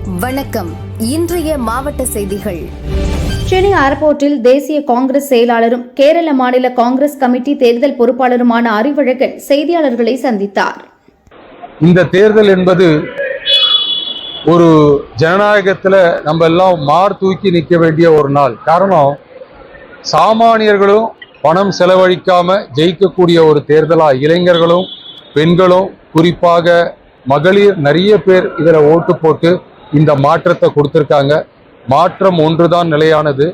வணக்கம். இன்றைய மாவட்ட செய்திகள். சென்னை ஏர்போர்ட்டில் தேசிய காங்கிரஸ் செயலாளரும் கேரள மாநில காங்கிரஸ் கமிட்டி தேர்தல் பொறுப்பாளருமான அறிவழகன் செய்தியாளர்களை சந்தித்தார். இந்த தேர்தல் என்பது ஒரு ஜனநாயகத்தில் நம்ம எல்லாம் மார் தூக்கி நிற்க வேண்டிய ஒரு நாள். காரணம், சாமானியர்களும் பணம் செலவழிக்காம ஜெயிக்கக்கூடிய ஒரு தேர்தலா இளைஞர்களும் பெண்களும் குறிப்பாக மகளிர் நிறைய பேர் இதில் ஓட்டு போட்டு இந்த மாற்றத்தை கொடுத்திருக்காங்க. மாற்றம் ஒன்றுதான் நிலையானது.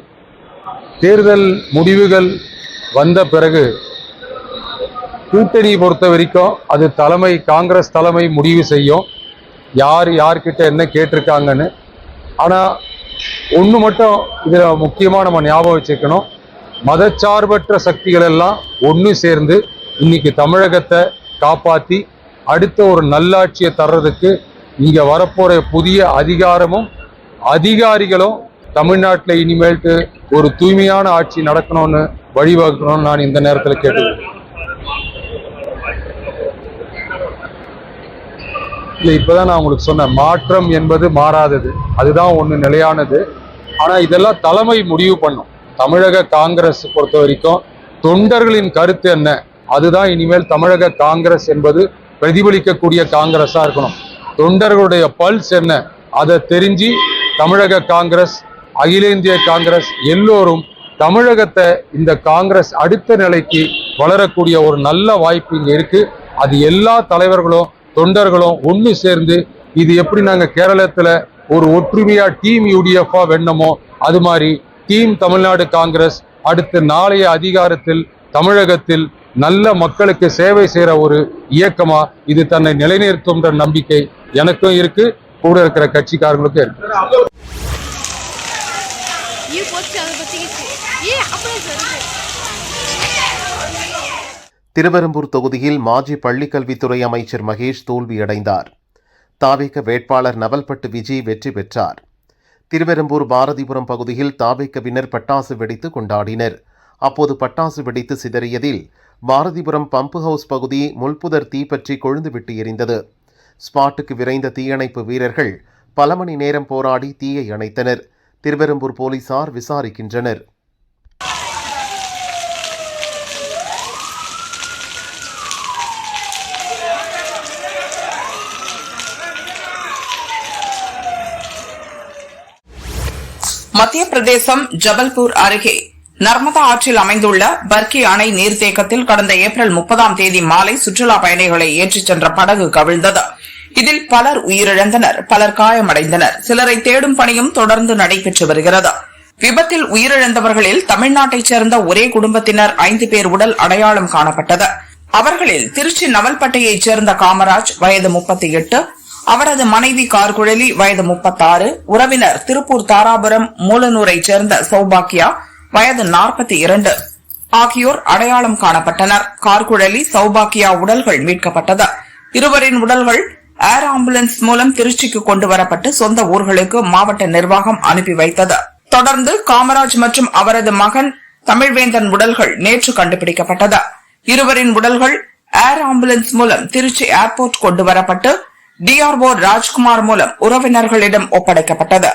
தேர்தல் முடிவுகள் வந்த பிறகு கூட்டணி பொறுத்த வரைக்கும் அது காங்கிரஸ் தலைமை முடிவு செய்யும் யார்கிட்ட என்ன கேட்டிருக்காங்கன்னு. ஆனால் ஒன்று மட்டும் இதில் முக்கியமாக நம்ம ஞாபகம் வச்சுக்கணும், மதச்சார்பற்ற சக்திகள் எல்லாம் ஒன்று சேர்ந்து இன்னைக்கு தமிழகத்தை காப்பாற்றி அடுத்த ஒரு நல்லாட்சியை தர்றதுக்கு இங்கே வரப்போற புதிய அதிகாரமும் அதிகாரிகளும் தமிழ்நாட்டில் இனிமேல்ட்டு ஒரு தூய்மையான ஆட்சி நடக்கணும்னு வழிவகுக்கணும்னு நான் இந்த நேரத்தில் கேட்டுக்கிறேன். இல்லை, இப்போதான் நான் உங்களுக்கு சொன்னேன், மாற்றம் என்பது மாறாதது, அதுதான் ஒன்று நிலையானது. ஆனால் இதெல்லாம் தலைமை முடிவு பண்ணும். தமிழக காங்கிரஸ் பொறுத்த வரைக்கும் தொண்டர்களின் கருத்து என்ன, அதுதான் இனிமேல் தமிழக காங்கிரஸ் என்பது பிரதிபலிக்கக்கூடிய காங்கிரஸா இருக்கணும். தொண்டர்களுடைய பல்ஸ் என்ன அதை தெரிஞ்சு தமிழக காங்கிரஸ், அகில இந்திய காங்கிரஸ் எல்லோரும் தமிழகத்தை இந்த காங்கிரஸ் அடுத்த நிலைக்கு வளரக்கூடிய ஒரு நல்ல வாய்ப்பு இங்க இருக்கு. அது எல்லா தலைவர்களும் தொண்டர்களும் ஒன்று சேர்ந்து, இது எப்படி நாங்க கேரளத்துல ஒரு ஒற்றுமையா டீம் யூடிஎஃப் வெண்ணமோ அது மாதிரி டீம் தமிழ்நாடு காங்கிரஸ் அடுத்த நாளைய அதிகாரத்தில் தமிழகத்தில் நல்ல மக்களுக்கு சேவை செய்யற ஒரு இயக்கமா இது தன்னை நிலைநிறுத்தும் நம்பிக்கை எனக்கும் இருக்கு, கூட இருக்கிற கட்சிக்காரங்களுக்கும் இருக்கு. திருவெரும்பூர் தொகுதியில் மாஜி பள்ளிக்கல்வித்துறை அமைச்சர் மகேஷ் தோல்வியடைந்தார். தாவேக வேட்பாளர் நவல்பட்டு விஜய் வெற்றி பெற்றார். திருவெரும்பூர் பாரதிபுரம் பகுதியில் தாவேகவினர் பட்டாசு வெடித்து கொண்டாடினர். அப்போது பட்டாசு வெடித்து சிதறியதில் பாரதிபுரம் பம்பு ஹவுஸ் பகுதி முள்புதர் தீப்பற்றி கொழுந்துவிட்டு எரிந்தது. ஸ்பாட்டுக்கு விரைந்த தீயணைப்பு வீரர்கள் பல மணி நேரம் போராடி தீயை அணைத்தனர். திருவெரும்பூர் போலீசார் விசாரிக்கின்றனர். மத்திய பிரதேசம் ஜபல்பூர் அருகே நர்மதா ஆற்றில் அமைந்துள்ள பர்கி அணை நீர்த்தேக்கத்தில் கடந்த ஏப்ரல் 30ஆம் தேதி மாலை சுற்றுலா பயணிகளை ஏற்றிச் சென்ற படகு கவிழ்ந்தது. இதில் பலர் உயிரிழந்தனர், பலர் காயமடைந்தனர். சிலரை தேடும் பணியும் தொடர்ந்து நடைபெற்று வருகிறது. விபத்தில் உயிரிழந்தவர்களில் தமிழ்நாட்டைச் சேர்ந்த ஒரே குடும்பத்தினர் 5 பேர் உடல் அடையாளம் காணப்பட்டது. அவர்களில் திருச்சி நவல்பட்டையைச் சேர்ந்த காமராஜ் வயது 38, அவரது மனைவி கார்குழலி வயது 36, உறவினர் திருப்பூர் தாராபுரம் மூலனூரைச் சேர்ந்த சௌபாக்கியா வயது 42 ஆகியோர் அடையாளம் காணப்பட்டனர். கார்குழலி, சௌபாக்கியா உடல்கள் மீட்கப்பட்டது. இருவரின் உடல்கள் ஏர் ஆம்புலன்ஸ் மூலம் திருச்சிக்கு கொண்டு வரப்பட்டு சொந்த ஊர்களுக்கு மாவட்ட நிர்வாகம் அனுப்பி வைத்தது. தொடர்ந்து காமராஜ் மற்றும் அவரது மகன் தமிழ்வேந்தன் உடல்கள் நேற்று கண்டுபிடிக்கப்பட்டது. இருவரின் உடல்கள் ஏர் ஆம்புலன்ஸ் மூலம் திருச்சி ஏர்போர்ட் கொண்டு வரப்பட்டு டிஆர்ஓ ராஜ்குமார் மூலம் உறவினர்களிடம் ஒப்படைக்கப்பட்டது.